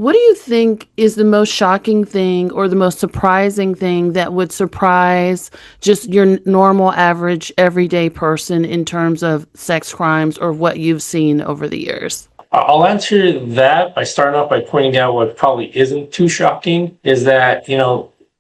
What do you think is the most shocking thing or the most surprising thing that would surprise just your normal, average, everyday person in terms of sex crimes or what you've seen over the years? I'll answer that by starting off by pointing out what probably isn't too shocking is that,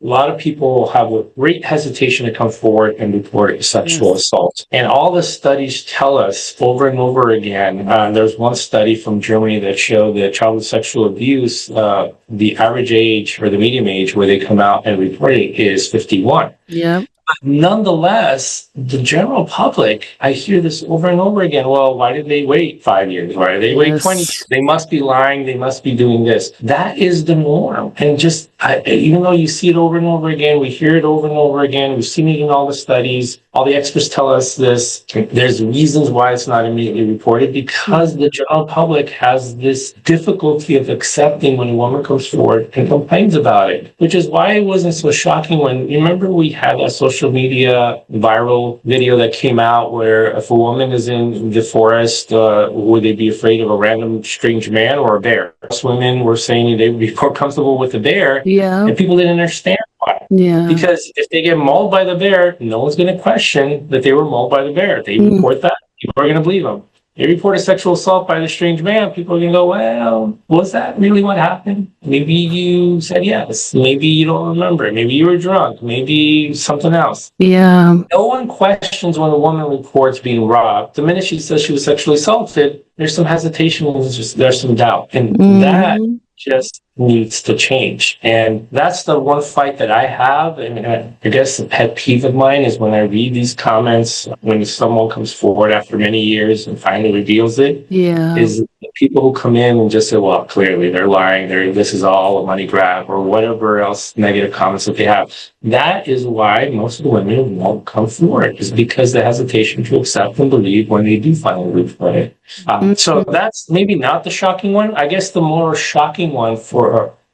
a lot of people have a great hesitation to come forward and report sexual Yes. assault. And all the studies tell us over and over again. There's one study from Germany that showed that childhood sexual abuse, the average age or the median age where they come out and report it is 51. Yeah. Nonetheless, the general public, I hear this over and over again. Well, why did they wait 5 years? Why did they wait 20 years? Yes. They must be lying. They must be doing this. That is the norm. And even though you see it over and over again, we hear it over and over again. We've seen it in all the studies. All the experts tell us this. There's reasons why it's not immediately reported because the general public has this difficulty of accepting when a woman comes forward and complains about it, which is why it wasn't so shocking when, you remember we had that social media viral video that came out where if a woman is in the forest, would they be afraid of a random strange man or a bear? Most women were saying they would be more comfortable with a bear, Yeah. and people didn't understand why. Yeah. Because if they get mauled by the bear, no one's going to question that they were mauled by the bear. They report that, people are going to believe them. They report a sexual assault by the strange man, people are going to go, well, was that really what happened? Maybe you said yes. Maybe you don't remember. Maybe you were drunk. Maybe something else. Yeah. No one questions when a woman reports being robbed. The minute she says she was sexually assaulted, there's some hesitation, there's some doubt. And that just needs to change. And that's the one fight that I have. And I guess the pet peeve of mine is when I read these comments, when someone comes forward after many years and finally reveals it, Yeah. is the people who come in and just say, well, clearly they're lying, this is all a money grab, or whatever else negative comments that they have. That is why most of the women won't come forward, is because the hesitation to accept and believe when they do finally report it. So that's maybe not the shocking one. I guess the more shocking one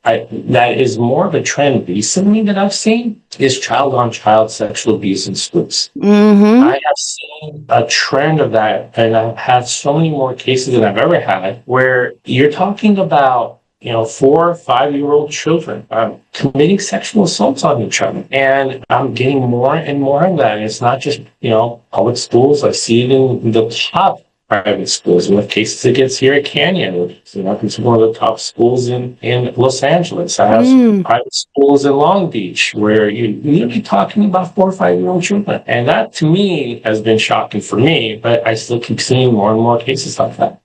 that is more of a trend recently that I've seen is child-on-child sexual abuse in schools. I have seen a trend of that, and I've had so many more cases than I've ever had where you're talking about 4 or 5-year-old children committing sexual assaults on each other. And I'm getting more and more of that. And it's not just, public schools. I see it in the top private schools. In the cases it gets here at Canyon, which is one of the top schools in Los Angeles. I have private schools in Long Beach where you're talking about 4 or 5-year-old children. And that to me has been shocking for me, but I still keep seeing more and more cases like that.